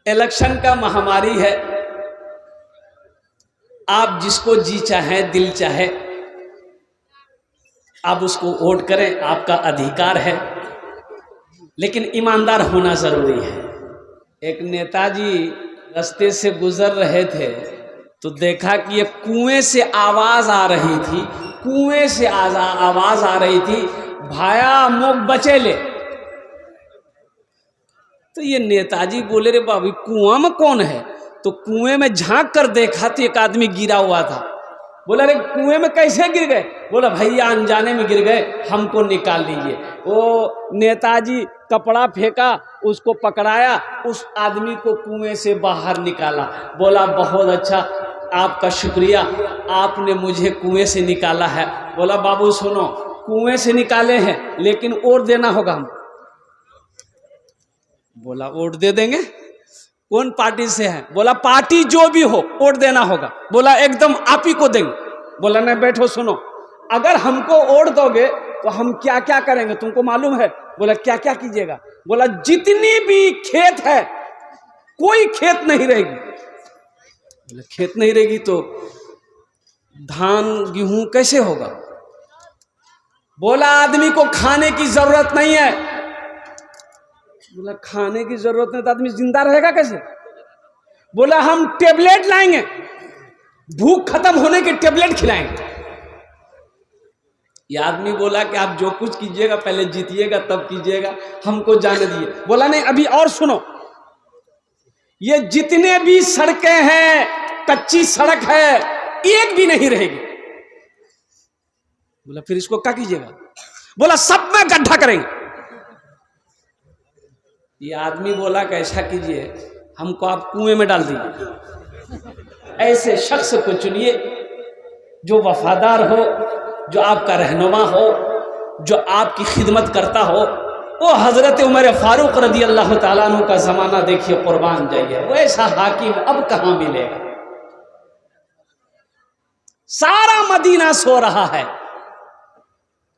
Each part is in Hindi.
इलेक्शन का महामारी है। आप जिसको जी चाहे दिल चाहे आप उसको वोट करें, आपका अधिकार है, लेकिन ईमानदार होना जरूरी है। एक नेताजी रास्ते से गुजर रहे थे तो देखा कि ये कुएं से आवाज आ रही थी, कुएं से आवाज आ रही थी, भाया मुख बचे ले। तो ये नेताजी बोले रे बाबू कुआं में कौन है? तो कुएं में झांक कर देखा तो एक आदमी गिरा हुआ था। बोला रे कुएं में कैसे गिर गए? बोला भैया अनजाने में गिर गए, हमको निकाल लीजिए। वो नेताजी कपड़ा फेंका, उसको पकड़ाया, उस आदमी को कुएं से बाहर निकाला। बोला बहुत अच्छा, आपका शुक्रिया, आपने मुझे कुएं से निकाला है। बोला बाबू सुनो, कुएं से निकाले हैं लेकिन वोट देना होगा हम। बोला वोट दे देंगे। कौन पार्टी से है? बोला पार्टी जो भी हो वोट देना होगा। बोला एकदम आप ही को देंगे। बोला नहीं बैठो सुनो, अगर हमको वोट दोगे तो हम क्या क्या करेंगे तुमको मालूम है? बोला क्या क्या कीजिएगा? बोला जितनी भी खेत है कोई खेत नहीं रहेगी। बोला खेत नहीं रहेगी तो धान गेहूं कैसे होगा? बोला आदमी को खाने की जरूरत नहीं है। बोला खाने की जरूरत नहीं तो आदमी जिंदा रहेगा कैसे? बोला हम टेबलेट लाएंगे, भूख खत्म होने के टेबलेट खिलाएंगे। ये आदमी बोला कि आप जो कुछ कीजिएगा पहले जीतिएगा तब कीजिएगा, हमको जाने दिए। बोला नहीं अभी और सुनो, ये जितने भी सड़कें हैं कच्ची सड़क है एक भी नहीं रहेगी। बोला फिर इसको क्या कीजिएगा? बोला सब में गड्ढा करेंगे। ये आदमी बोला कि ऐसा कीजिए, हमको आप कुएं में डाल दीजिए। ऐसे शख्स को चुनिए जो वफादार हो, जो आपका रहनुमा हो, जो आपकी खिदमत करता हो। वो हजरत उमर फारूक रदी अल्लाह ताला अन्हु का जमाना देखिए, कुर्बान जाइए, वो ऐसा हाकिम अब कहां मिलेगा। सारा मदीना सो रहा है,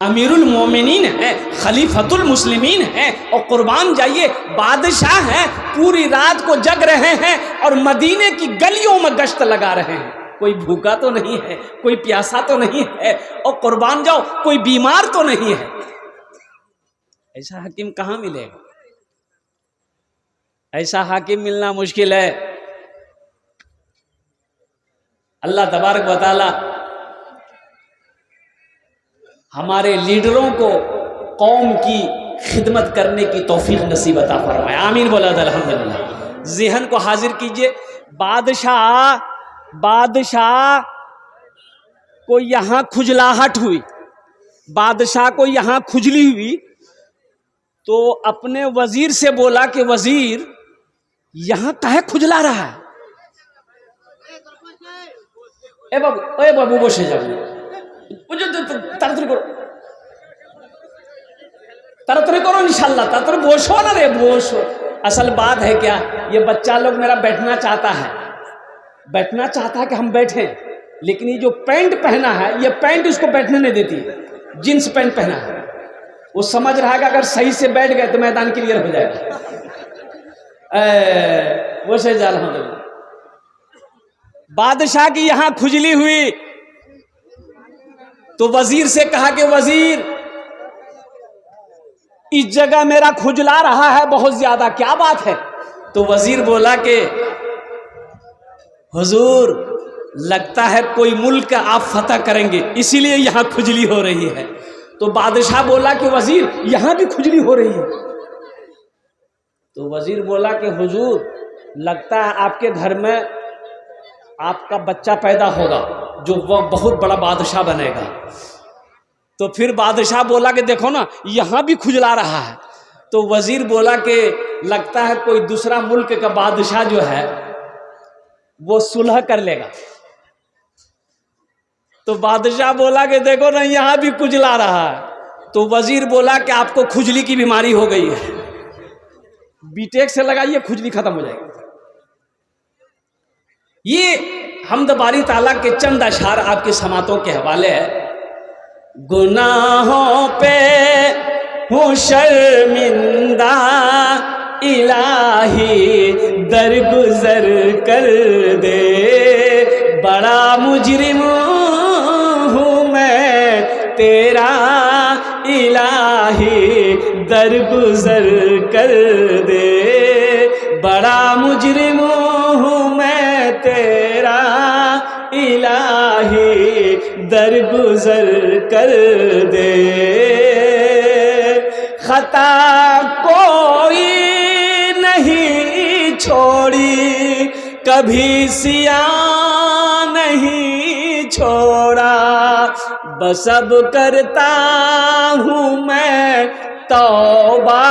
अमीरुल मोमिनीन है, खलीफतुल मुस्लिमीन है, और कुर्बान जाइए बादशाह हैं, पूरी रात को जग रहे हैं और मदीने की गलियों में गश्त लगा रहे हैं। कोई भूखा तो नहीं है, कोई प्यासा तो नहीं है, और कुर्बान जाओ कोई बीमार तो नहीं है। ऐसा हाकिम कहां मिलेगा? ऐसा हाकिम मिलना मुश्किल है। अल्लाह तबारक व तआला हमारे लीडरों को कौम की खिदमत करने की तौफीक नसीब अता फरमाए। आमीन बोला अल्हम्दुलिल्लाह। ज़हन को हाजिर कीजिए, बादशाह को यहाँ खुजलाहट हुई, बादशाह को यहाँ खुजली हुई तो अपने वजीर से बोला कि वजीर यहाँ काहे खुजला रहा है? ए बाबू बसे जाओ, ताड़ाताड़ी करो इंशाल्लाह, ताड़ाताड़ी बोसो ना रे बोसो। असल बात है क्या, ये बच्चा लोग मेरा बैठना चाहता है कि हम बैठें, लेकिन ये जो पैंट पहना है ये पैंट इसको बैठने नहीं देती है। जींस पैंट पहना है, वो समझ रहा है कि अगर सही से बैठ गए तो मैदान क्लियर हो जाएगा। वो से जा रहा हूं। बादशाह की यहां खुजली हुई तो वजीर से कहा कि वजीर इस जगह मेरा खुजला रहा है बहुत ज्यादा, क्या बात है? तो वजीर बोला कि हुजूर लगता है कोई मुल्क आप फतह करेंगे इसीलिए यहां खुजली हो रही है। तो बादशाह बोला कि वजीर यहां भी खुजली हो रही है। तो वजीर बोला कि हुजूर लगता है आपके घर में आपका बच्चा पैदा होगा जो वह बहुत बड़ा बादशाह बनेगा। तो फिर बादशाह बोला कि देखो ना यहां भी खुजला रहा है। तो वजीर बोला कि लगता है कोई दूसरा मुल्क का बादशाह जो है वो सुलह कर लेगा। तो बादशाह बोला कि देखो ना यहां भी खुजला रहा है। तो वजीर बोला कि आपको खुजली की बीमारी हो गई है, बीटेक से लगाइए खुजली खत्म हो जाएगी। ये हम्द बारी ताला के चंद अशार आपके समातों के हवाले है। गुनाहों पे हूँ शर्मिंदा इलाही दरगुजर कर दे, बड़ा मुजरिम हूँ मैं तेरा इलाही दरगुजर कर दे, बड़ा मुजरिम हूँ मैं तेरा इलाही दरगुजर कर दे। खता कोई नहीं छोड़ी कभी सिया नहीं छोड़ा, बस अब करता हूँ मैं तौबा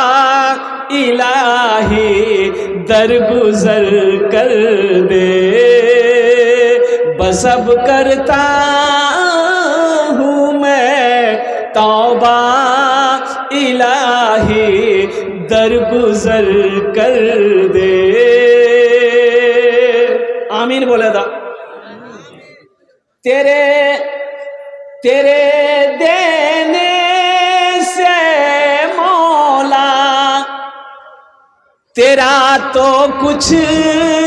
इलाही दरगुजर कर दे, बस अब करता हूँ मैं तौबा इलाही दरगुजर कर दे। आमीन बोले था। तेरे तेरे देने से मौला तेरा तो कुछ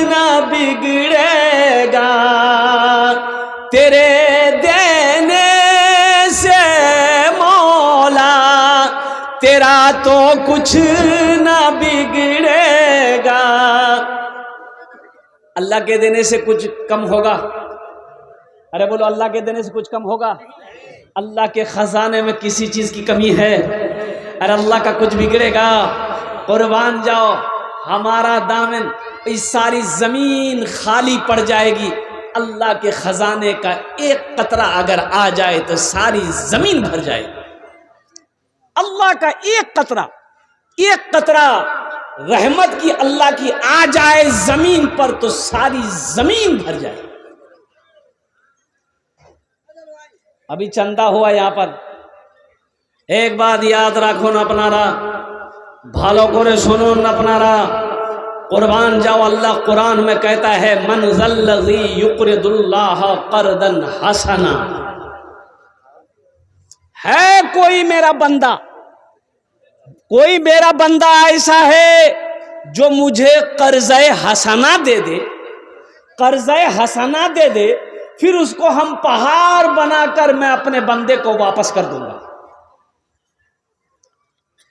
ना बिगड़ेगा, तेरे देने से मौला तेरा तो कुछ ना बिगड़ेगा। अल्लाह के देने से कुछ कम होगा? अरे बोलो, अल्लाह के देने से कुछ कम होगा? अल्लाह के खजाने में किसी चीज की कमी है? अरे अल्लाह का कुछ बिगड़ेगा? कुर्बान जाओ, हमारा दामन, इस सारी जमीन खाली पड़ जाएगी, अल्लाह के खजाने का एक कतरा अगर आ जाए तो सारी जमीन भर जाएगी। अल्लाह का एक कतरा रहमत की अल्लाह की आ जाए जमीन पर तो सारी जमीन भर जाए। अभी चंदा हुआ यहां पर, एक बात याद रखो न अपनारा, भालो करे सुनो न अपनारा, कुर्बान जाओ। अल्लाह कुरान में कहता है, मन ज़ल्लज़ी युक़रिदुल्लाह क़र्दन हसना, है कोई मेरा बंदा, कोई मेरा बंदा ऐसा है जो मुझे कर्ज़े हसना दे दे, कर्ज़े हसना दे दे, फिर उसको हम पहाड़ बनाकर मैं अपने बंदे को वापस कर दूंगा।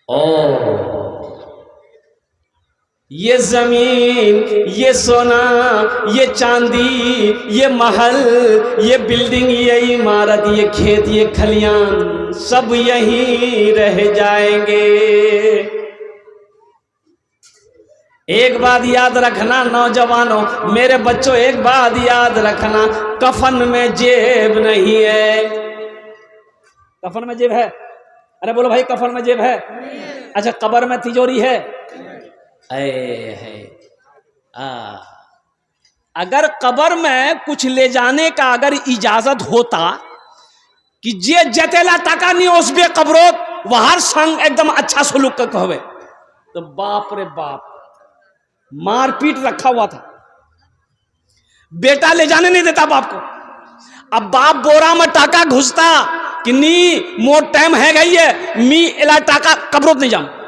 ओ ये जमीन, ये सोना, ये चांदी, ये महल, ये बिल्डिंग, ये इमारत, ये खेत, ये खलियान, सब यहीं रह जाएंगे। एक बात याद रखना नौजवानों, मेरे बच्चों, एक बात याद रखना, कफन में जेब नहीं है। कफन में जेब है? अरे बोलो भाई, कफन में जेब है? अच्छा, कब्र में तिजोरी है? अगर कब्र में कुछ ले जाने का अगर इजाजत होता कि जे जतेला टाका नहीं उसबे कब्रो वहार संग एकदम अच्छा सलूक का कहवे, तो बाप रे बाप, मारपीट रखा हुआ था। बेटा ले जाने नहीं देता बाप को। अब बाप बोरा में टाका घुसता कि नी मोर टाइम है गई है, मी एला टाका कब्रोत नहीं जाऊं।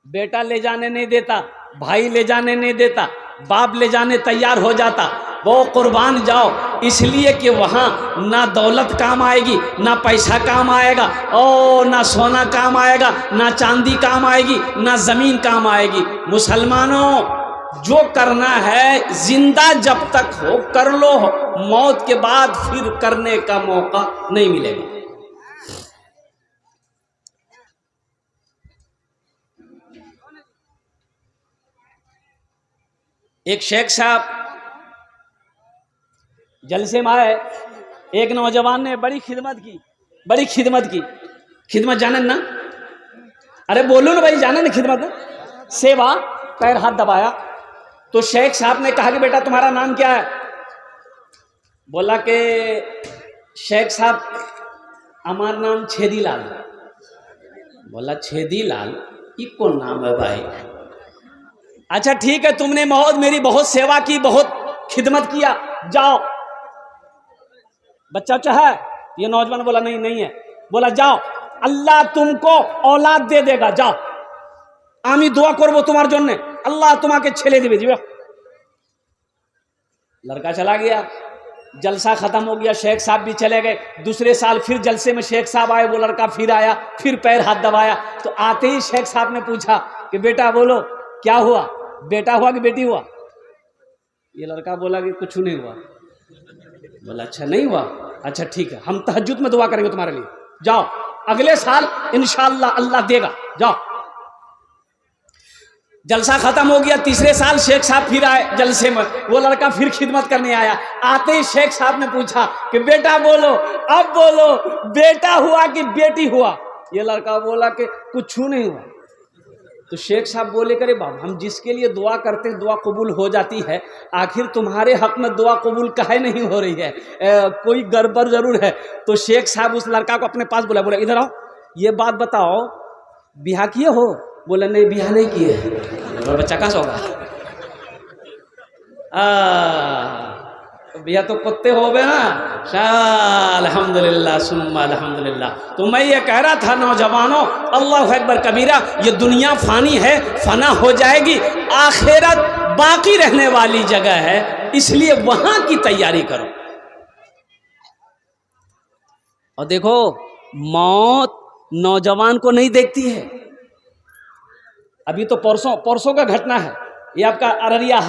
बेटा ले जाने नहीं देता, भाई ले जाने नहीं देता, बाप ले जाने तैयार हो जाता। वो कुर्बान जाओ, इसलिए कि वहाँ ना दौलत काम आएगी, ना पैसा काम आएगा, ओ ना सोना काम आएगा, ना चांदी काम आएगी, ना जमीन काम आएगी। मुसलमानों, जो करना है जिंदा जब तक हो कर लो, मौत के बाद फिर करने का मौका नहीं मिलेगा। एक शेख साहब जलसे में आए, एक नौजवान ने बड़ी खिदमत की। खिदमत जाने ना? अरे बोलो ना भाई, जाने ना खिदमत, सेवा। पैर हाथ दबाया तो शेख साहब ने कहा कि बेटा तुम्हारा नाम क्या है? बोला कि शेख साहब हमारा नाम छेदी लाल। बोला छेदी लाल, ये कौन नाम है भाई? अच्छा ठीक है, तुमने मेरी बहुत सेवा की, बहुत खिदमत किया, जाओ। बच्चा है? ये नौजवान बोला नहीं है। बोला जाओ, अल्लाह तुमको औलाद दे देगा, जाओ। आमी दुआ करबो तुम्हार जन्ने, अल्लाह तुम्हाके छेले दिबे जीवा। लड़का चला गया, जलसा खत्म हो गया, शेख साहब भी चले गए। दूसरे साल फिर जलसे में शेख साहब आए, वो लड़का फिर आया, फिर पैर हाथ दबाया। तो आते ही शेख साहब ने पूछा कि बेटा बोलो क्या हुआ, बेटा हुआ कि बेटी हुआ? ये लड़का बोला कि कुछ नहीं हुआ। बोला अच्छा नहीं हुआ, अच्छा ठीक है, हम तहज्जुद में दुआ करेंगे तुम्हारे लिए, जाओ अगले साल इंशाअल्लाह अल्लाह देगा, जाओ। जलसा खत्म हो गया, तीसरे साल शेख साहब फिर आए जलसे में, वो लड़का फिर खिदमत करने आया। आते ही शेख साहब ने पूछा कि बेटा बोलो, अब बोलो बेटा हुआ कि बेटी हुआ? ये लड़का बोला कि कुछ नहीं हुआ। तो शेख साहब बोले करे बाबा, हम जिसके लिए दुआ करते हैं दुआ कबूल हो जाती है, आखिर तुम्हारे हक में दुआ कबूल काहे नहीं हो रही है? कोई गड़बड़ जरूर है। तो शेख साहब उस लड़का को अपने पास बुलाया, बोला इधर आओ, ये बात बताओ बिहा किए हो? बोला नहीं बिहा नहीं किए। बच्चा कहाँ से होगा? बिहा तो कुत्ते हो गए ना। अल्हम्दुलिल्लाह सुम्मा अल्हम्दुलिल्लाह। तो मैं ये कह रहा था नौजवानों, अल्लाह अकबर कबीरा, ये दुनिया फानी है, फना हो जाएगी, आखिरत बाकी रहने वाली जगह है, इसलिए वहां की तैयारी करो। और देखो मौत नौजवान को नहीं देखती है। अभी तो परसों का घटना है, ये आपका अररिया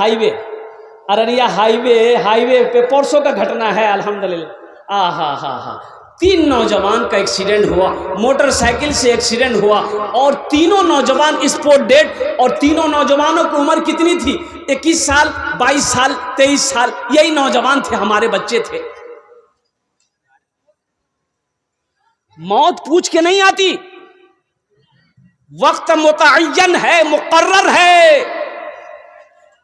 हाईवे पे परसों का घटना है। अल्हम्दुलिल्लाह हा 3 नौजवान का एक्सीडेंट हुआ, मोटरसाइकिल से एक्सीडेंट हुआ, और तीनों नौजवान स्पॉट डेड। और तीनों नौजवानों की उम्र कितनी थी? 21 साल, 22 साल, 23 साल, यही नौजवान थे, हमारे बच्चे थे। मौत पूछ के नहीं आती, वक्त मुतअय्यन है, मुकर्रर है।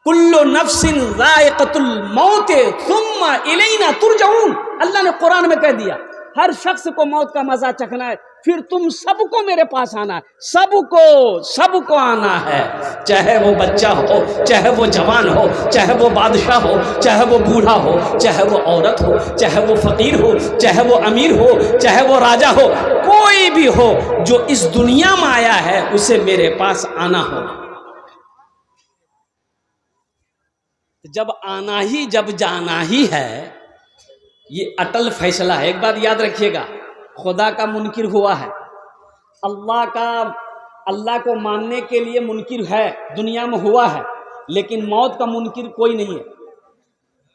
कुल्लु नफ्सिन ज़ाइक़तुल मौत सुम्मा इलैना तुरजऊन। अल्लाह ने कुरान में कह दिया, हर शख्स को मौत का मजा चखना है, फिर तुम सबको मेरे पास आना है। सबको आना है, चाहे वो बच्चा हो, चाहे वो जवान हो, चाहे वो बादशाह हो, चाहे वो बूढ़ा हो, चाहे वो औरत हो, चाहे वो फकीर हो, चाहे वो अमीर हो, चाहे वो राजा हो, कोई भी हो जो इस दुनिया में आया है उसे मेरे पास आना हो। जब आना ही जब जाना ही है, ये अटल फैसला है। एक बात याद रखिएगा, खुदा का मुनकिर हुआ है, अल्लाह को मानने के लिए मुनकिर है, दुनिया में हुआ है, लेकिन मौत का मुनकिर कोई नहीं है।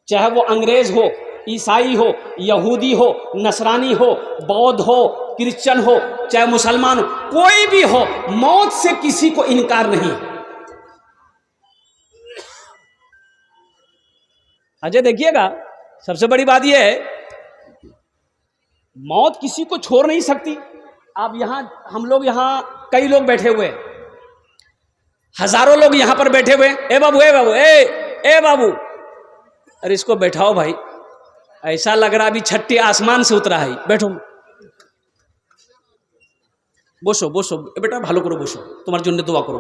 चाहे वो अंग्रेज हो, ईसाई हो, यहूदी हो, नसरानी हो, बौद्ध हो, क्रिश्चियन हो, चाहे मुसलमान हो, कोई भी हो, मौत से किसी को इनकार नहीं। अजय देखिएगा, सबसे बड़ी बात यह है मौत किसी को छोड़ नहीं सकती। आप हम लोग यहाँ कई लोग बैठे हुए, हजारों लोग यहाँ पर बैठे हुए। ए बाबू, अरे इसको बैठाओ भाई, ऐसा लग रहा अभी छठी आसमान से उतरा है। बैठो, बोसो बेटा, भालो करो, बोसो, तुम्हारे जुन्ने दुआ करो।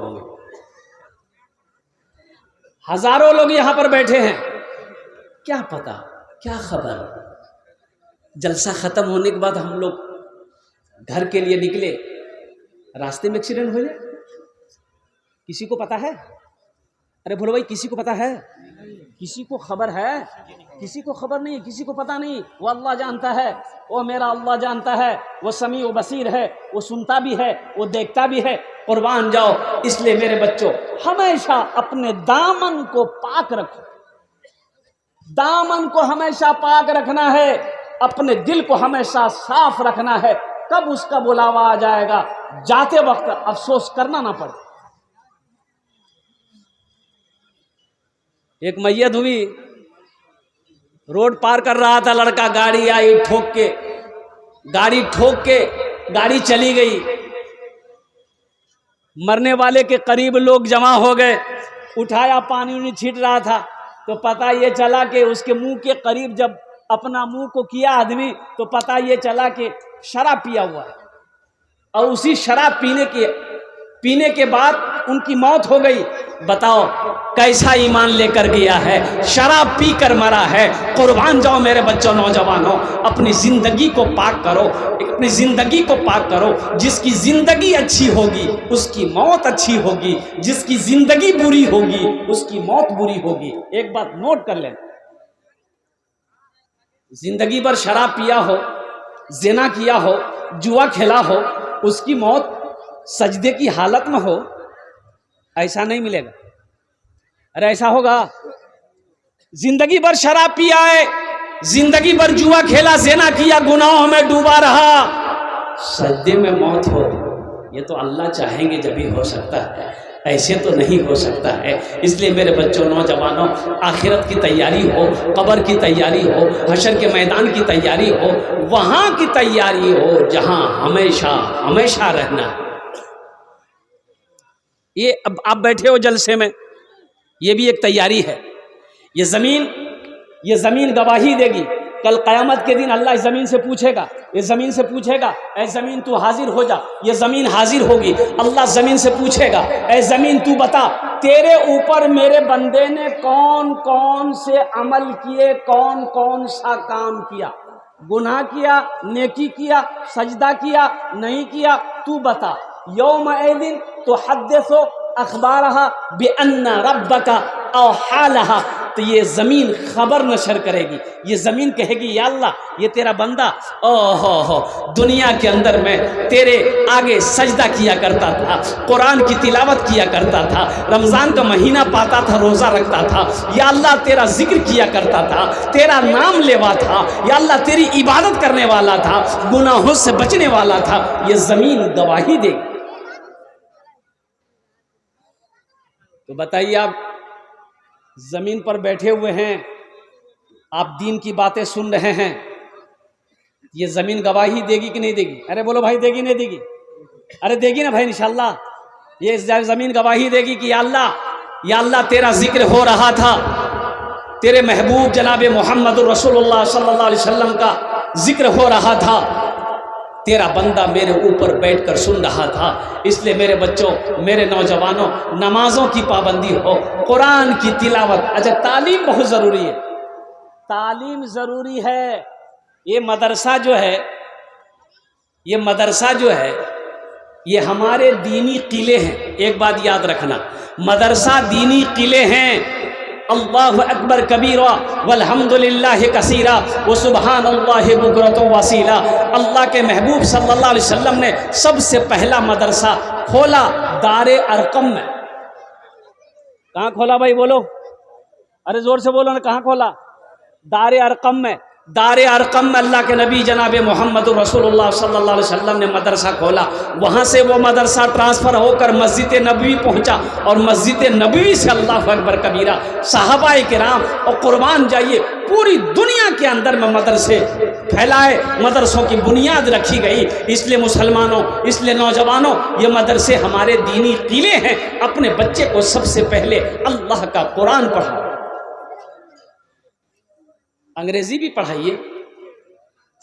हजारों लोग यहाँ पर बैठे हैं, क्या पता क्या खबर, जलसा खत्म होने के बाद हम लोग घर के लिए निकले, रास्ते में एक्सीडेंट हो जाए, किसी को पता है? अरे बोलो भाई, किसी को पता है? किसी को खबर है? किसी को खबर नहीं, किसी को पता नहीं। वो अल्लाह जानता है, वो मेरा अल्लाह जानता है, वो समी व बसीर है, वो सुनता भी है, वो देखता भी है। कुर्बान जाओ। इसलिए मेरे बच्चों, हमेशा अपने दामन को पाक रखो, दामन को हमेशा पाक रखना है, अपने दिल को हमेशा साफ रखना है। कब उसका बुलावा आ जाएगा, जाते वक्त अफसोस करना ना पड़े। एक मैयत हुई, रोड पार कर रहा था लड़का, गाड़ी आई ठोक के, गाड़ी चली गई। मरने वाले के करीब लोग जमा हो गए, उठाया, पानी उन्हें छीट रहा था, तो पता ये चला कि उसके मुंह के करीब जब अपना मुंह को किया आदमी, तो पता ये चला कि शराब पिया हुआ है, और उसी शराब पीने के बाद उनकी मौत हो गई। बताओ कैसा ईमान लेकर गया है, शराब पी कर मरा है। कुर्बान जाओ मेरे बच्चों, नौजवानों, अपनी ज़िंदगी को पाक करो, अपनी ज़िंदगी को पाक करो। जिसकी ज़िंदगी अच्छी होगी उसकी मौत अच्छी होगी, जिसकी ज़िंदगी बुरी होगी उसकी मौत बुरी होगी। एक बात नोट कर लें, जिंदगी भर शराब पिया हो, ज़िना किया हो, जुआ खेला हो, उसकी मौत सजदे की हालत में हो, ऐसा नहीं मिलेगा। अरे ऐसा होगा? जिंदगी भर शराब पिया है, जिंदगी भर जुआ खेला, ज़िना किया, गुनाहों में डूबा रहा, सजदे में मौत हो, ये तो अल्लाह चाहेंगे जब भी हो सकता है, ऐसे तो नहीं हो सकता है। इसलिए मेरे बच्चों, नौजवानों, आखिरत की तैयारी हो, कब्र की तैयारी हो, हशर के मैदान की तैयारी हो, वहाँ की तैयारी हो जहाँ हमेशा हमेशा रहना है। ये अब आप बैठे हो जलसे में, ये भी एक तैयारी है। ये ज़मीन गवाही देगी। कल क़यामत के दिन अल्लाह इस ज़मीन से पूछेगा, इस ज़मीन से पूछेगा, ऐ ज़मीन तू हाजिर हो जा। ये ज़मीन हाजिर होगी। अल्लाह ज़मीन से पूछेगा, ऐ ज़मीन तू बता, तेरे ऊपर मेरे बंदे ने कौन कौन से अमल किए, कौन कौन सा काम किया, गुनाह किया, नेकी किया, सजदा किया, नहीं किया, तू बता। यौमइज़िन तुहद्दिसु अखबारहा बिअन्ना रब्बका औहालहा। तो ये ज़मीन खबर नशर करेगी। ये ज़मीन कहेगी, या अल्लाह, ये तेरा बंदा ओहो दुनिया के अंदर में तेरे आगे सजदा किया करता था, कुरान की तिलावत किया करता था, रमज़ान का महीना पाता था, रोज़ा रखता था, या अल्लाह तेरा जिक्र किया करता था, तेरा नाम लेवा था, या अल्लाह तेरी इबादत करने वाला था, गुनाहों से बचने वाला था। ये ज़मीन गवाही देगी। तो बताइए, आप ज़मीन पर बैठे हुए हैं, आप दीन की बातें सुन रहे हैं, ये ज़मीन गवाही देगी कि नहीं देगी? अरे बोलो भाई, देगी नहीं देगी? अरे देगी ना भाई, इंशाअल्लाह। ये ज़मीन गवाही देगी कि या अल्लाह तेरा जिक्र हो रहा था, तेरे महबूब जनाब मोहम्मद रसूलुल्लाह सल्लल्लाहु अलैहि वसल्लम का जिक्र हो रहा था, तेरा बंदा मेरे ऊपर बैठकर सुन रहा था। इसलिए मेरे बच्चों, मेरे नौजवानों, नमाजों की पाबंदी हो, कुरान की तिलावत। अच्छा, तालीम बहुत ज़रूरी है, तालीम ज़रूरी है। ये मदरसा जो है, ये हमारे दीनी किले हैं। एक बात याद रखना, मदरसा दीनी किले हैं। अल्लाहु अकबर कबीरा वल्हम्दुलिल्लाहि कसीरा व सुबहानल्लाहि बुकरतु वसीला। अल्लाह के महबूब सल्लल्लाहु अलैहि वसल्लम ने सबसे पहला मदरसा खोला दारे अरकम में। कहाँ खोला भाई, बोलो, अरे जोर से बोलो ना, कहाँ खोला? दारे अरकम में। दारे अरकम में अल्लाह के नबी जनाब मोहम्मद रसूलुल्लाह सल्लल्लाहु अलैहि वसल्लम ने मदरसा खोला। वहाँ से वो मदरसा ट्रांसफ़र होकर मस्जिद नबवी पहुँचा, और मस्जिद नबवी से अल्लाहु अकबर कबीरा सहाबाए किराम और कुर्बान जाइए, पूरी दुनिया के अंदर में मदरसे फैलाए, मदरसों की बुनियाद रखी गई। इसलिए मुसलमानों, इसलिए नौजवानों, ये मदरसे हमारे दीनी किले हैं। अपने बच्चे को सबसे पहले अल्लाह का कुरान पढ़ाओ। अंग्रेजी भी पढ़ाइए,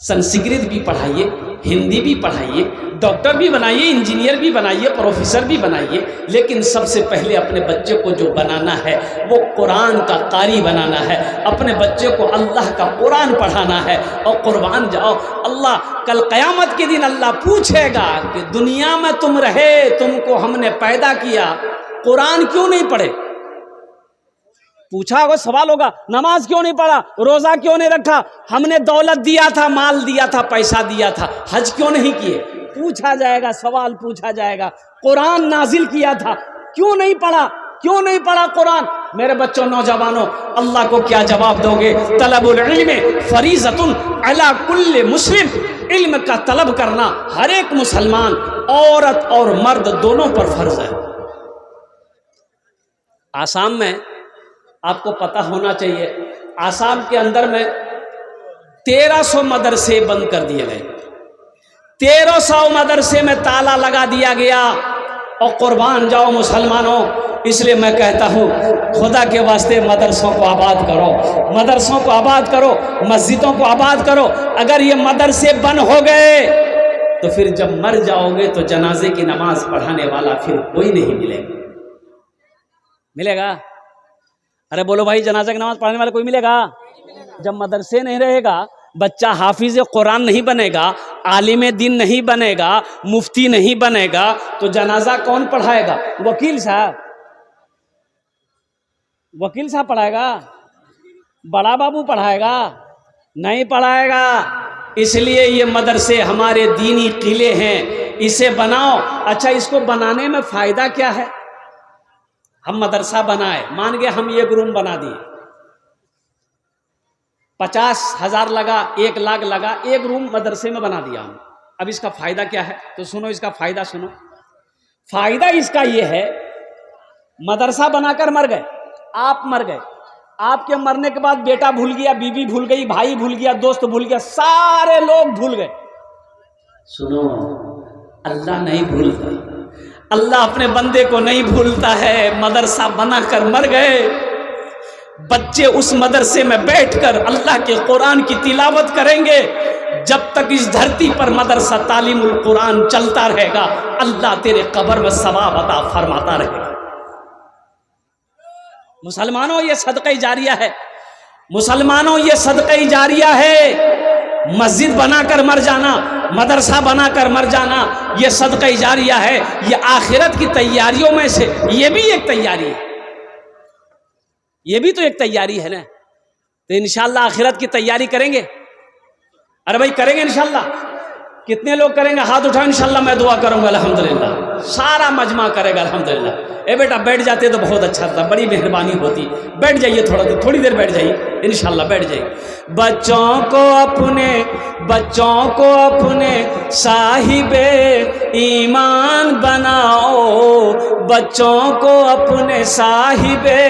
संस्कृत भी पढ़ाइए, हिंदी भी पढ़ाइए, डॉक्टर भी बनाइए, इंजीनियर भी बनाइए, प्रोफेसर भी बनाइए, लेकिन सबसे पहले अपने बच्चे को जो बनाना है वो कुरान का कारी बनाना है। अपने बच्चे को अल्लाह का कुरान पढ़ाना है। और कुर्बान जाओ, अल्लाह कल क़यामत के दिन अल्लाह पूछेगा कि दुनिया में तुम रहे, तुमको हमने पैदा किया, कुरान क्यों नहीं पढ़े? पूछा होगा, सवाल होगा, नमाज क्यों नहीं पढ़ा, रोजा क्यों नहीं रखा, हमने दौलत दिया था, माल दिया था, पैसा दिया था, हज क्यों नहीं किए? पूछा जाएगा, सवाल पूछा जाएगा। कुरान नाजिल किया था, क्यों नहीं पढ़ा, क्यों नहीं पढ़ा कुरान? मेरे बच्चों, नौजवानों, अल्लाह को क्या जवाब दोगे? तलबुल इल्म फरीज़तुन अला कुल्ले मुस्लिम। इल्म का तलब करना हर एक मुसलमान, औरत और मर्द दोनों पर फर्ज है। आसाम में आपको पता होना चाहिए, आसाम के अंदर में 1300 मदरसे बंद कर दिए गए। 1300 मदरसे में ताला लगा दिया गया। और कुर्बान जाओ मुसलमानों, इसलिए मैं कहता हूँ, खुदा के वास्ते मदरसों को आबाद करो, मदरसों को आबाद करो, मस्जिदों को आबाद करो। अगर ये मदरसे बंद हो गए तो फिर जब मर जाओगे तो जनाजे की नमाज पढ़ाने वाला फिर कोई नहीं मिलेगा। मिलेगा? अरे बोलो भाई, जनाजा की नमाज पढ़ने वाला कोई मिलेगा? जब मदरसे नहीं रहेगा, बच्चा हाफिज कुरान नहीं बनेगा, आलिम दीन नहीं बनेगा, मुफ्ती नहीं बनेगा, तो जनाजा कौन पढ़ाएगा? वकील साहब? वकील साहब पढ़ाएगा? बड़ा बाबू पढ़ाएगा? नहीं पढ़ाएगा। इसलिए ये मदरसे हमारे दीनी किले हैं, इसे बनाओ। अच्छा, इसको बनाने में फायदा क्या है? हम मदरसा बनाए, मान गए हम एक रूम बना दिए, 50,000 लगा, 1 लाख लगा, एक रूम मदरसे में बना दिया हम। अब इसका फायदा क्या है? तो सुनो, इसका फायदा सुनो। फायदा इसका ये है, मदरसा बनाकर मर गए, आप मर गए, आपके मरने के बाद बेटा भूल गया, बीवी भूल गई, भाई भूल गया, दोस्त भूल गया, सारे लोग भूल गए। सुनो, अल्लाह नहीं भूलता, अल्लाह अपने बंदे को नहीं भूलता है। मदरसा बनाकर मर गए, बच्चे उस मदरसे में बैठकर अल्लाह के कुरान की तिलावत करेंगे। जब तक इस धरती पर मदरसा तालीमुल कुरान चलता रहेगा, अल्लाह तेरे कब्र में सवाब अता फरमाता रहेगा। मुसलमानों, ये सदका जारिया है। मुसलमानों, ये सदका जारिया है। मस्जिद बनाकर मर जाना, मदरसा बनाकर मर जाना, ये सदका जारिया है। ये आखिरत की तैयारियों में से ये भी एक तैयारी है, ये भी तो एक तैयारी है ना। तो इंशाअल्लाह आखिरत की तैयारी करेंगे। अरे भाई करेंगे इंशाअल्लाह। कितने लोग करेंगे? हाथ उठाओ। इंशाअल्लाह मैं दुआ करूंगा। अल्हम्दुलिल्लाह, सारा मजमा करेगा अल्हम्दुलिल्लाह। ए बेटा बैठ जाते तो बहुत अच्छा था, बड़ी मेहरबानी होती। बैठ जाइए, थोड़ी देर बैठ जाइए, इंशाअल्लाह बैठ जाइए। बच्चों को अपने साहिबे ईमान बनाओ, बच्चों को अपने साहिबे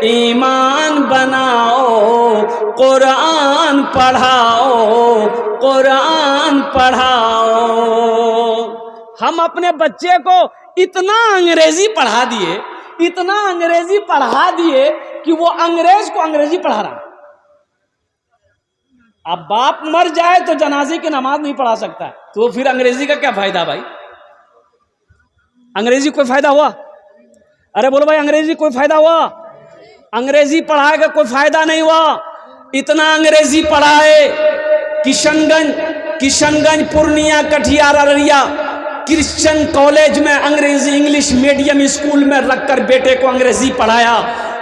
ईमान बनाओ, कुरान पढ़ाओ, कुरान पढ़ाओ। हम अपने बच्चे को इतना अंग्रेजी पढ़ा दिए, इतना अंग्रेजी पढ़ा दिए कि वो अंग्रेज को अंग्रेजी पढ़ा रहा। अब बाप मर जाए तो जनाजे की नमाज नहीं पढ़ा सकता, तो फिर अंग्रेजी का क्या फायदा भाई? अंग्रेजी कोई फायदा हुआ? अरे बोलो भाई, अंग्रेजी कोई फायदा हुआ? अंग्रेजी पढ़ाएगा कोई फायदा नहीं हुआ। इतना अंग्रेजी पढ़ाए, किशनगंज, पूर्णिया, कटिहार, अररिया क्रिश्चियन कॉलेज में अंग्रेजी इंग्लिश मीडियम स्कूल में रखकर बेटे को अंग्रेजी पढ़ाया।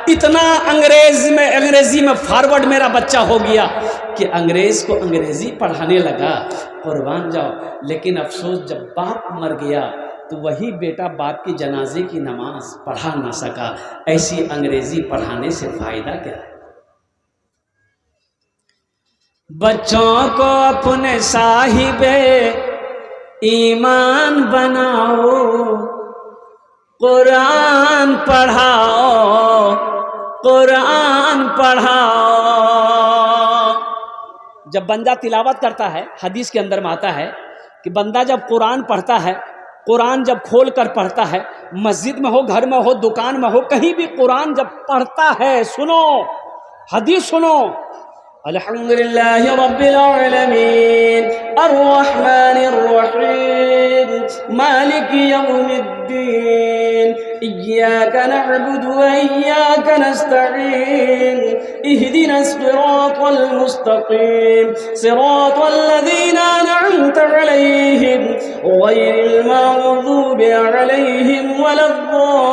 इतना अंग्रेजी में फॉरवर्ड मेरा बच्चा हो गया कि अंग्रेज को अंग्रेजी पढ़ाने लगा। कुर्बान जाओ। लेकिन अफसोस, जब बाप मर गया तो वही बेटा बाप की जनाजे की नमाज पढ़ा ना सका। ऐसी अंग्रेजी पढ़ाने से फायदा क्या है? बच्चों को अपने साहिबे ईमान बनाओ, कुरान पढ़ाओ, कुरान पढ़ाओ। जब बंदा तिलावत करता है, हदीस के अंदर में आता है कि बंदा जब कुरान पढ़ता है, कुरान जब खोल कर पढ़ता है, मस्जिद में हो, घर में हो, दुकान में हो, कहीं भी कुरान जब पढ़ता है, सुनो हदीस सुनो, अल्हम्दुलिल्लाहि रब्बिल आलमीन अर्रहमानिर रहीम मालिकि यौमिद्दीन इय्याका नअबुदु व इय्याका नस्तईन इहदिनस सिरातल मुस्तकीम सिरातल लज़ीना अनअमता अलैहिम गैरिल मग़दूबि अलैहिम वलद्दाल्लीन।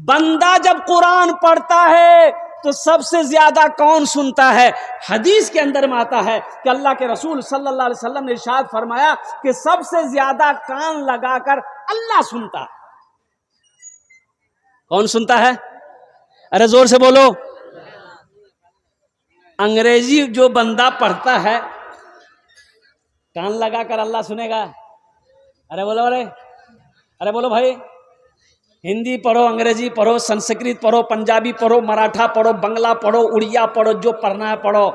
बंदा जब कुरान पढ़ता है तो सबसे ज्यादा कौन सुनता है? हदीस के अंदर में आता है कि अल्लाह के रसूल सल्लल्लाहु अलैहि वसल्लम ने इरशाद फरमाया कि सबसे ज्यादा कान लगाकर अल्लाह सुनता है। कौन सुनता है? अरे जोर से बोलो। अंग्रेजी जो बंदा पढ़ता है, कान लगाकर अल्लाह सुनेगा? अरे बोलो, अरे बोलो भाई। हिंदी पढ़ो, अंग्रेजी पढ़ो, संस्कृत पढ़ो, पंजाबी पढ़ो, मराठा पढ़ो, बंगला पढ़ो, उड़िया पढ़ो, जो पढ़ना है पढ़ो,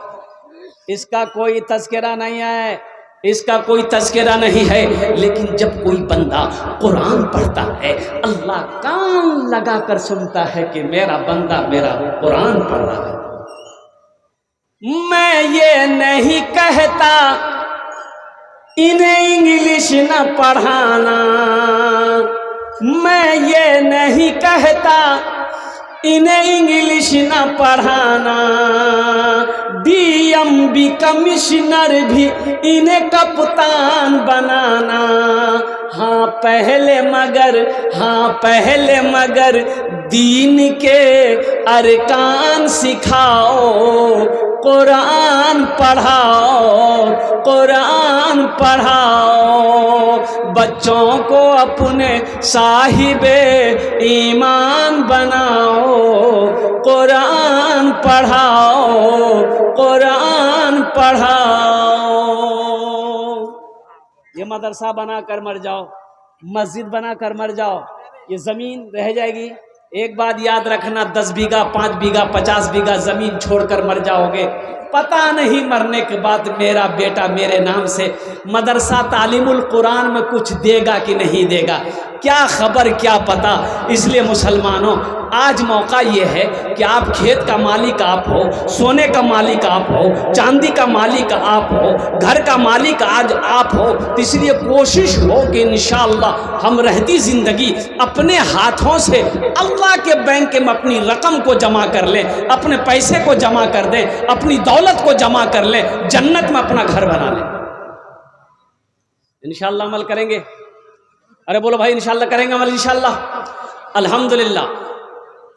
इसका कोई तज़किरा नहीं है, इसका कोई तज़किरा नहीं है। लेकिन जब कोई बंदा कुरान पढ़ता है, अल्लाह कान लगाकर सुनता है कि मेरा बंदा मेरा कुरान पढ़ रहा है। मैं ये नहीं कहता इन्हें इंग्लिश न पढ़ाना, मैं ये नहीं कहता इन्हें इंग्लिश न पढ़ाना, डीएम कमिश्नर भी इन्हें कप्तान बनाना। हाँ पहले मगर दीन के अरकान सिखाओ, कुरान पढ़ाओ, बच्चों को अपने साहिबे ईमान बनाओ, कुरान पढ़ाओ। ये मदरसा बना कर मर जाओ, मस्जिद बना कर मर जाओ, ये ज़मीन रह जाएगी। एक बात याद रखना, 10 बीघा 5 बीघा 50 बीघा ज़मीन छोड़कर मर जाओगे, पता नहीं मरने के बाद मेरा बेटा मेरे नाम से मदरसा तालीमुल कुरान में कुछ देगा कि नहीं देगा, क्या खबर क्या पता। इसलिए मुसलमानों, आज मौका ये है कि आप खेत का मालिक आप हो, सोने का मालिक आप हो, चांदी का मालिक आप हो, घर का मालिक आज आप हो। तो इसलिए कोशिश हो कि इंशाअल्लाह हम रहती ज़िंदगी अपने हाथों से अल्लाह के बैंक में अपनी रकम को जमा कर लें, अपने पैसे को जमा कर दें, अपनी दौलत को जमा कर लें, जन्नत में अपना घर बना लें। इंशाअल्लाह अमल करेंगे। अरे बोलो भाई, इंशाअल्लाह करेंगे अमल इंशाअल्लाह। अल्हम्दुलिल्लाह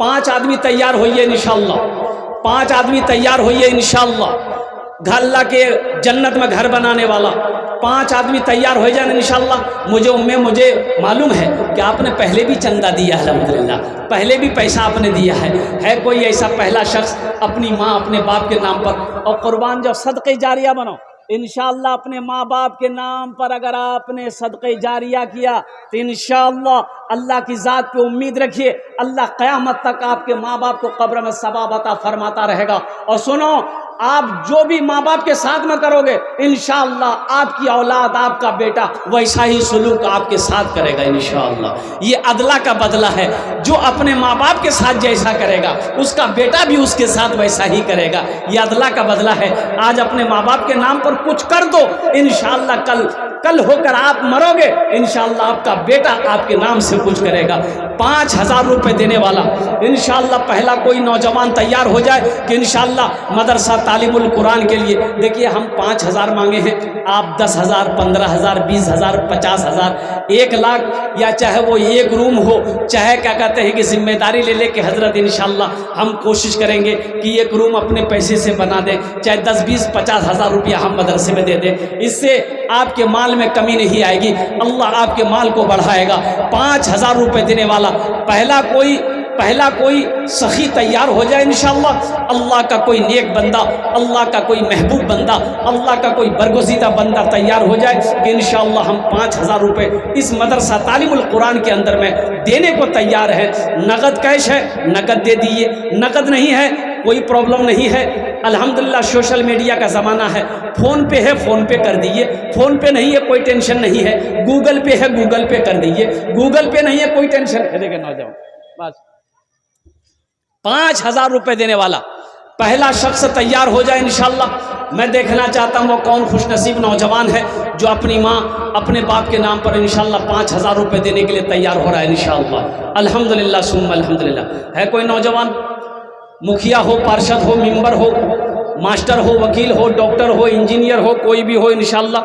5 आदमी तैयार होइए इंशाअल्लाह, 5 आदमी तैयार होइए इंशाअल्लाह। अल्लाह के जन्नत में घर बनाने वाला 5 आदमी तैयार हो जाए इंशाअल्लाह। मुझे मालूम है कि आपने पहले भी चंदा दिया है, अल्हम्दुलिल्लाह, पहले भी पैसा आपने दिया है कोई ऐसा पहला शख्स अपनी माँ अपने बाप के नाम पर, और कुर्बान जो सदक़े जारिया बनो इंशाअल्लाह। अपने माँ बाप के नाम पर अगर आपने सदक़े जारिया किया तो इंशाअल्लाह अल्लाह की ज़ात पे उम्मीद रखिए, अल्लाह क़यामत तक आपके माँ बाप को कब्र में सवाब अता फरमाता रहेगा। और सुनो, आप जो भी माँ बाप के साथ में करोगे इंशाअल्लाह आपकी औलाद, आपका बेटा वैसा ही सलूक आपके साथ करेगा इंशाअल्लाह। ये अदला का बदला है, जो अपने माँ बाप के साथ जैसा करेगा उसका बेटा भी उसके साथ वैसा ही करेगा। ये अदला का बदला है। आज अपने माँ बाप के नाम पर कुछ कर दो, इंशाअल्लाह कल होकर आप मरोगे, इंशाअल्लाह आपका बेटा आपके नाम से कुछ करेगा। 5000 रुपये देने वाला इंशाअल्लाह पहला कोई नौजवान तैयार हो जाए कि इंशाअल्लाह मदरसा तालीमुल कुरान के लिए। देखिए, हम 5000 मांगे हैं, आप 10,000 15,000 20,000 50,000 1 लाख, या चाहे वो एक रूम हो, चाहे क्या कहते हैं कि जिम्मेदारी ले लेके हजरत इंशाअल्लाह हम कोशिश करेंगे कि एक रूम अपने पैसे से बना दें, चाहे 10 20 50,000 रुपया हम मदरसे में दे दें। इससे आपके माल में कमी नहीं आएगी, अल्लाह आपके माल को बढ़ाएगा। 5000 रुपये देने वाला पहला कोई सखी तैयार हो जाए इंशाअल्लाह। अल्लाह का कोई नेक बंदा, अल्लाह का कोई महबूब बंदा, अल्लाह का कोई बरगुज़ीदा बंदा तैयार हो जाए कि इंशाअल्लाह हम 5000 रुपये इस मदरसा तालीमुल कुरान के अंदर में देने को तैयार है। नगद कैश है, नगद दे दीजिए, नगद नहीं है कोई प्रॉब्लम नहीं है। अल्हम्दुलिल्लाह सोशल मीडिया का ज़माना है, फ़ोन पे है फ़ोन पे कर दीजिए, फ़ोन पे नहीं है कोई टेंशन नहीं है, गूगल पे है गूगल पे कर दीजिए, गूगल पे नहीं है कोई टेंशन है। देखिए नौजवान, बस 5000 रुपये देने वाला पहला शख्स तैयार हो जाए इंशाअल्लाह। मैं देखना चाहता हूँ वो कौन खुशनसीब नौजवान है जो अपनी माँ अपने बाप के नाम पर इंशाअल्लाह 5000 रुपये देने के लिए तैयार हो रहा है इंशाअल्लाह। अल्हम्दुलिल्लाह सुम्मा अल्हम्दुलिल्लाह। है कोई नौजवान, मुखिया हो, पार्षद हो, मेंबर हो, मास्टर हो, वकील हो, डॉक्टर हो, इंजीनियर हो, कोई भी हो इंशाअल्लाह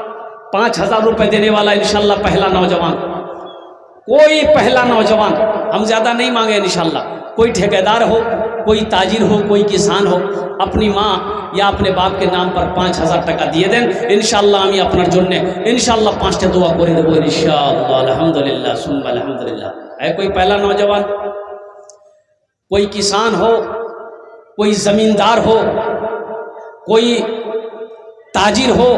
5000 रुपये देने वाला इंशाअल्लाह पहला नौजवान। कोई पहला नौजवान, हम ज़्यादा नहीं मांगे इंशाअल्लाह। कोई ठेकेदार हो, कोई ताजिर हो, कोई किसान हो, अपनी माँ या अपने बाप के नाम पर 5000 টাকা দিয়ে দেন इंशाअल्लाह। আমি আপনার জন্য इंशाअल्लाह 5টা দোয়া করে দেবো इंशाअल्लाह। अल्हम्दुलिल्लाह सुम्मा अल्हम्दुलिल्लाह। है कोई पहला नौजवान, कोई किसान हो, कोई ज़मींदार हो, कोई ताजिर हो,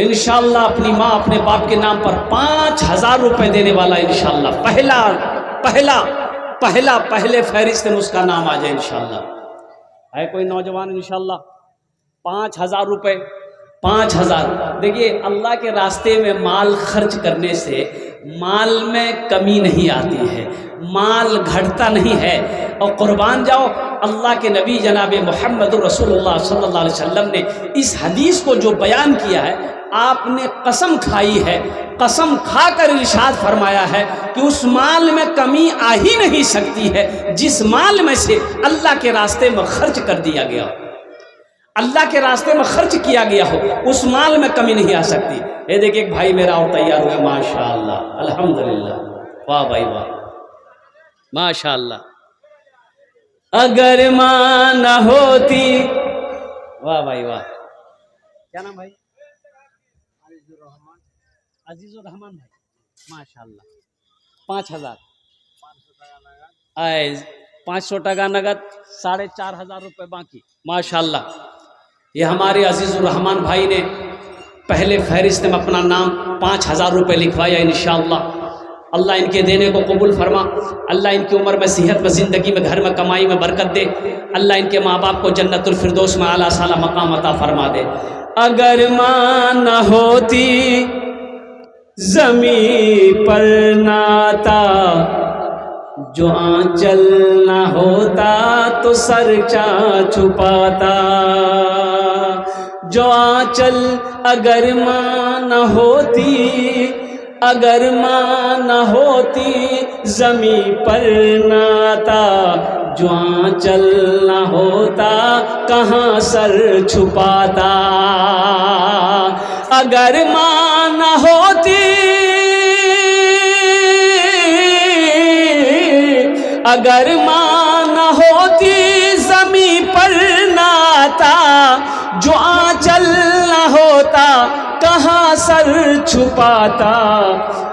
इंशाअल्लाह अपनी माँ अपने बाप के नाम पर 5000 रुपये देने वाला इंशाअल्लाह पहले फहरिस्त में उसका नाम आ जाए इंशाअल्लाह। है कोई नौजवान इंशाअल्लाह 5000 रुपये 5000। देखिए, अल्लाह के रास्ते में माल खर्च करने से माल में कमी नहीं आती है, माल घटता नहीं है। और कुर्बान जाओ, अल्लाह के नबी जनाब मोहम्मद रसूलुल्लाह सल्लल्लाहु अलैहि वसल्लम ने इस हदीस को जो बयान किया है, आपने कसम खाई है, कसम खाकर इरशाद फरमाया है कि उस माल में कमी आ ही नहीं सकती है जिस माल में से अल्लाह के रास्ते में खर्च कर दिया गया, अल्लाह के रास्ते में खर्च किया गया हो, उस माल में कमी नहीं आ सकती। ये देखिए एक भाई मेरा और तैयार हुआ, माशाअल्लाह, अल्हम्दुलिल्लाह, वाह भाई वाह, माशाअल्लाह। अगर मां न होती, वाह भाई वाह, क्या नाम भाई? अजीजुर रहमान भाई, माशाअल्लाह। 5,000 आए, 500 टका नगद, 4,500 रुपये बाकी, माशाअल्लाह। ये हमारे अजीजुर रहमान भाई ने पहले फहरिस्त में अपना नाम 5,000 रुपये लिखवाया। इंशाअल्लाह अल्लाह इनके देने को कबूल फरमा, अल्लाह इनकी उम्र में सेहत में, ज़िंदगी में, घर में, कमाई में बरकत दे, अल्लाह इनके माँ बाप को जन्नतुल फिरदौस में आला साला मकाम अता फरमा दे। अगर मां न होती ज़मीं पर नाता, जो आंचल न होता तो सर चा छुपाता, जो आंचल अगर मां न होती, अगर मां न होती ज़मीं पर नाता, जो आंचल न होता कहाँ सर छुपाता। अगर मां न होती, अगर मां न होती ज़मीं पर नाता, जो आंचल न होता कहाँ सर छुपाता।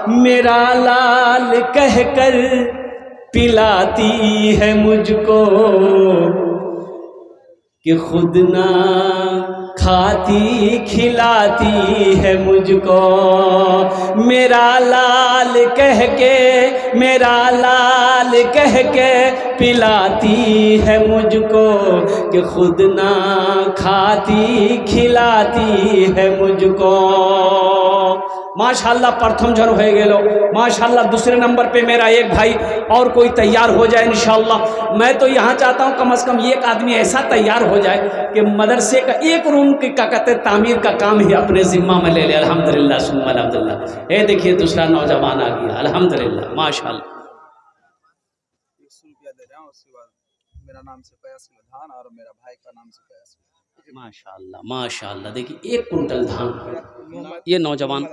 मेरा लाल कहकर पिलाती है मुझको कि खुद ना खाती खिलाती है मुझको। मेरा लाल कह के, मेरा लाल कह के पिलाती है मुझको कि खुद ना खाती खिलाती है मुझको। माशाल्लाह प्रथम जन हो गेलो, माशाल्लाह। दूसरे नंबर पे मेरा एक भाई और कोई तैयार हो जाए इंशाअल्लाह। मैं तो यहाँ चाहता हूँ कम से कम एक आदमी ऐसा तैयार हो जाए कि मदरसे का एक रूम की क्या कहते तामीर का काम ही अपने जिम्मा में ले ले। अल्हम्दुलिल्लाह सुम्मा अल्हम्दुलिल्लाह। ये देखिए दूसरा नौजवान आ गया, अल्हम्दुलिल्लाह माशाल्लाह। 100 रुपया दे रहा हूँ, उसके बाद मेरा नाम से फयाज धान और मेरा भाई का नाम से फयाज। माशाल्लाह माशाल्लाह। देखिए 1 कुंटल धान, ये नौजवान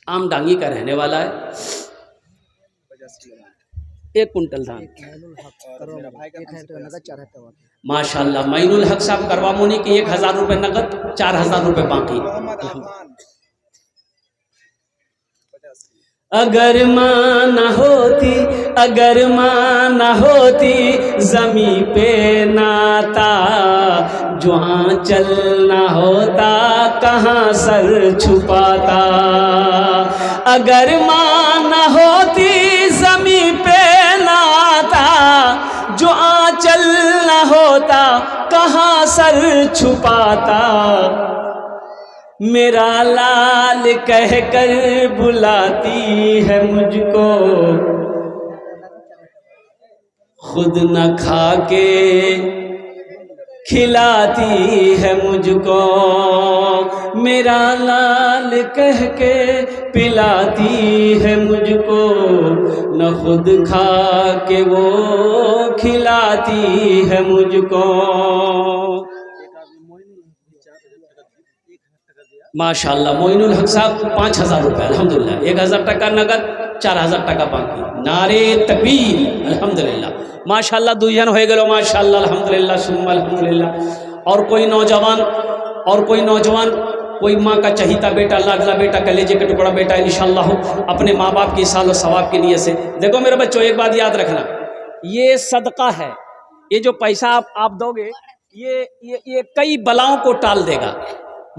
आम डांगी का रहने वाला है। 1 कुंटल धान, माशाल्लाह। माइनुल हक साहब करवा मुनी की 1,000 रुपये नगद, 4,000 रुपये बाकी। अगर मां न होती, अगर मां न होती ज़मीं पे नाता, जो आंचल न होता कहाँ सर छुपाता। अगर मां न होती ज़मीं पे नाता, जो आंचल न होता कहाँ सर छुपाता। मेरा लाल कहकर बुलाती है मुझको, खुद न खा के खिलाती है मुझको। मेरा लाल कह के पिलाती है मुझको, न खुद खा के वो खिलाती है मुझको। माशाल्लाह। मोइनुल हक साहब 5,000 रुपये, अल्हम्दुलिल्लाह। 1,000 टका नगद, 4,000 टका बाकी। नारे तकबीर, अल्हम्दुलिल्लाह माशाल्लाह। 2 जन हो गए, माशाल्लाह अल्हम्दुलिल्लाह सुम्मा अल्हम्दुलिल्लाह। और कोई नौजवान, और कोई नौजवान, कोई माँ का चहीता बेटा, लाडला बेटा, कलेजे का टुकड़ा बेटा इंशाअल्लाह अपने माँ बाप की साल और सवाब की नीयत से। देखो मेरे बच्चों एक बात याद रखना, ये सदका है। ये जो पैसा आप दोगे ये कई बलाओं को टाल देगा।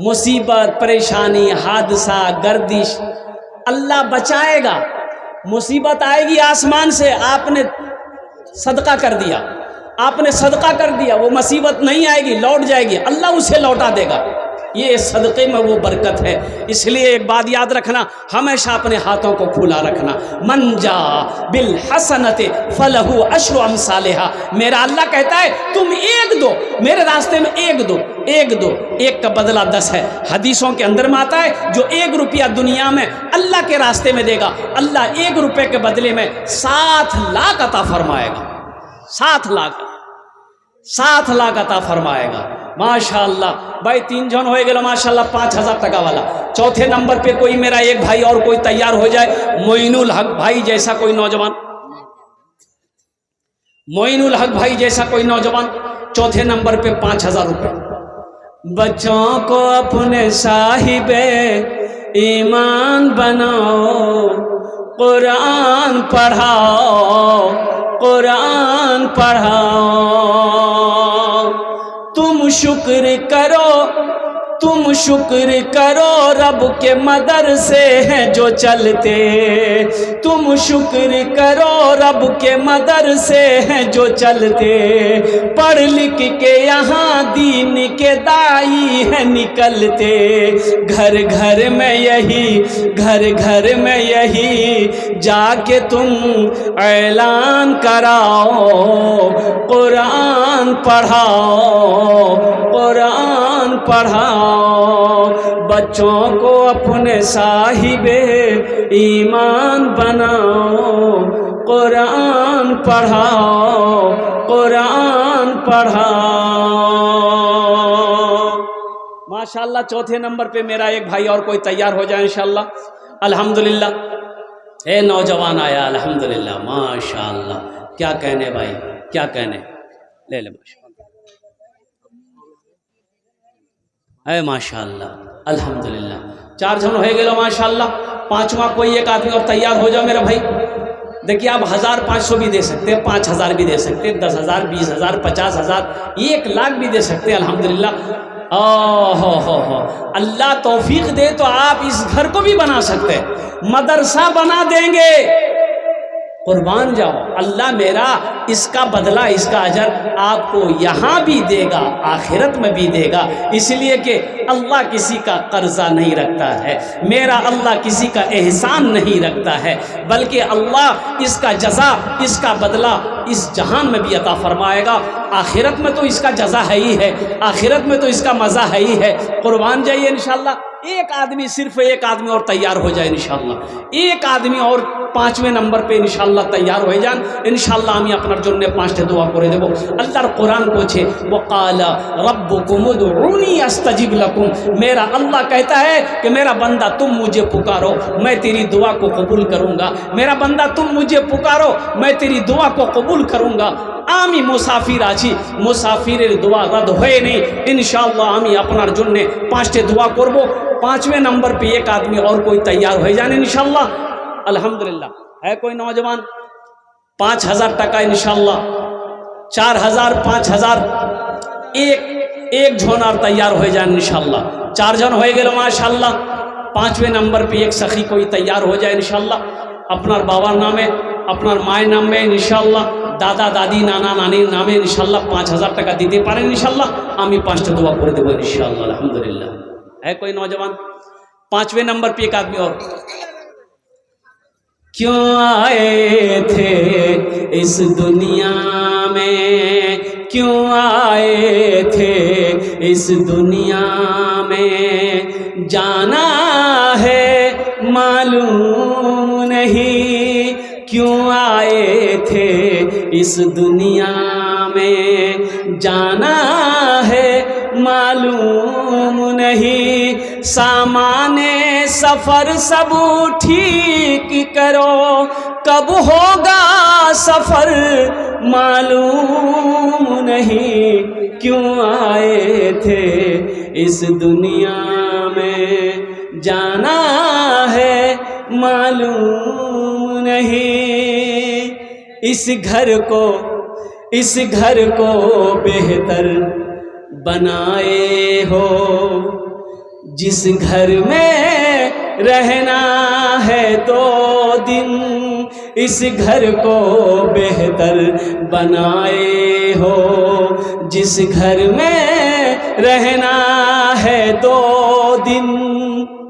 मुसीबत, परेशानी, हादसा, गर्दिश अल्लाह बचाएगा। मुसीबत आएगी आसमान से, आपने सदका कर दिया, आपने सदका कर दिया, वो मुसीबत नहीं आएगी, लौट जाएगी, अल्लाह उसे लौटा देगा। ये सदक़े में वो बरकत है। इसलिए एक बात याद रखना, हमेशा अपने हाथों को खुला रखना। मन जा बिल हसनते फलहु अश्रु अमसालिहा। मेरा अल्लाह कहता है तुम एक दो, मेरे रास्ते में एक दो, एक दो, एक का बदला 10 है। हदीसों के अंदर में आता है जो 1 रुपया दुनिया में अल्लाह के रास्ते में देगा, अल्लाह 1 रुपये के बदले में 7 लाख अता फरमाएगा। 7 लाख अता फरमाएगा। माशाअल्लाह भाई 3 जन हो गए माशाअल्लाह 5000 टका वाला। चौथे नंबर पे कोई मेरा एक भाई और कोई तैयार हो जाए, मोइनुल हक भाई जैसा कोई नौजवान, मोइनुल हक भाई जैसा कोई नौजवान। चौथे नंबर पे 5000 रुपये। बच्चों को अपने साहिबे ईमान बनाओ, कुरान पढ़ाओ, कुरान पढ़ाओ। तुम शुक्र करो, तुम शुक्र करो रब के मदरसे हैं जो चलते। तुम शुक्र करो रब के मदरसे हैं जो चलते। पढ़ लिख के यहाँ दीन के दाई हैं निकलते। घर घर में यही, घर घर में यही जाके तुम ऐलान कराओ, कुरान पढ़ाओ, कुरान पढ़ाओ। बच्चों को अपने साहिबे ईमान बनाओ, कुरान पढ़ाओ, कुरान पढ़ाओ। माशाअल्लाह चौथे नंबर पे मेरा एक भाई और कोई तैयार हो जाए इंशाअल्लाह। अल्हम्दुलिल्लाह ए नौजवान आया, अल्हम्दुलिल्लाह माशाअल्लाह। क्या कहने भाई, क्या कहने। ले ले माशाअल्लाह, है माशाअल्लाह, अल्हम्दुलिल्लाह। 4 जन हो गए माशाअल्लाह। 5वां कोई एक आदमी और तैयार हो जाओ मेरा भाई। देखिए आप 1500 भी दे सकते हैं, 5000 भी दे सकते हैं, 10,000, 20,000, 50,000, 1 लाख भी दे सकते हैं। अल्हम्दुलिल्लाह। हो अल्लाह तौफीक दे तो आप इस घर को भी बना सकते हैं, मदरसा बना देंगे। कुर्बान जाओ, अल्लाह मेरा इसका बदला, इसका अजर आपको यहाँ भी देगा, आखिरत में भी देगा। इसलिए कि अल्लाह किसी का कर्जा नहीं रखता है, मेरा अल्लाह किसी का एहसान नहीं रखता है, बल्कि अल्लाह इसका जज़ा, इसका बदला इस जहान में भी अता फरमाएगा। आखिरत में तो इसका जज़ा है ही है, आखिरत में तो इसका मज़ा है ही है। कुर्बान जाइए इंशाअल्लाह। एक आदमी, सिर्फ एक आदमी और तैयार हो जाए इंशाअल्लाह। एक आदमी और 5वें नंबर पे इंशाअल्लाह तैयार हो जान इंशाअल्लाह। আমি আপনার জন্য 5টা দোয়া করে দেব। আল্লাহর কোরআন বলছে ওয়াকালা রব্বুকুম উদউনি আস্তাজিব লাকুম। मेरा अल्लाह कहता है कि मेरा बंदा तुम मुझे पुकारो, मैं तेरी दुआ को कबूल करूँगा। मेरा बंदा तुम मुझे पुकारो, मैं तेरी दुआ को कबूल करूँगा। আমি মুসাফির আছি, মুসাফিরের দোয়া রদ হয় नहीं। इंशाअल्लाह আমি আপনার জন্য 5টে দোয়া করব। 5वें नंबर पे एक आदमी और कोई तैयार हो जाए इंशाअल्लाह। अल्हम्दुलिल्लाह। है कोई नौजवान? 5000 टका इंशाअल्लाह, 4000, 5000, एक झोनार तैयार हो जाए इंशाअल्लाह। 4 जन हो गए माशाअल्लाह। 5वें नंबर पे एक सखी कोई तैयार हो जाए इंशाअल्लाह। अपनार बाबार नामे, अपनार मायर नामे इंशाअल्लाह, दादा दादी नाना नानीर नामे इंशाअल्लाह 5000 टका दीते पारें इंशाअल्लाह। आमी 5टा दुआ कर देव इंशाअल्लाह। अल्हम्दुलिल्लाह। है कोई नौजवान? 5वें नंबर पे एक आदमी और। क्यों आए थे इस दुनिया में, क्यों आए थे इस दुनिया में, जाना है मालूम नहीं। क्यों आए थे इस दुनिया में, जाना है मालूम नहीं। सामाने सफ़र सब ठीक करो, कब होगा सफ़र मालूम नहीं। क्यों आए थे इस दुनिया में, जाना है मालूम नहीं। इस घर को बेहतर बनाए हो, जिस घर में रहना है 2 दिन। इस घर को बेहतर बनाए हो, जिस घर में रहना है 2 दिन।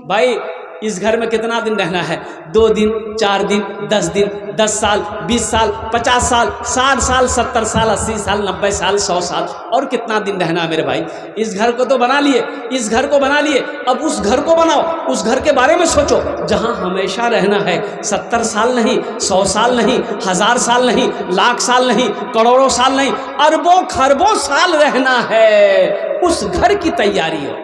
भाई इस घर में कितना दिन रहना है? 2 दिन, 4 दिन, 10 दिन, 10 साल, 20 साल, 50 साल, 60 साल, 70 साल, 80 साल, 90 साल, 100 साल, और कितना दिन रहना है मेरे भाई? इस घर को तो बना लिए, इस घर को बना लिए, अब उस घर को बनाओ, उस घर के बारे में सोचो जहां हमेशा रहना है। 70 साल नहीं, 100 साल नहीं, 1000 साल नहीं, लाख साल नहीं, करोड़ों साल नहीं, अरबों खरबों साल रहना है। उस घर की तैयारी हो।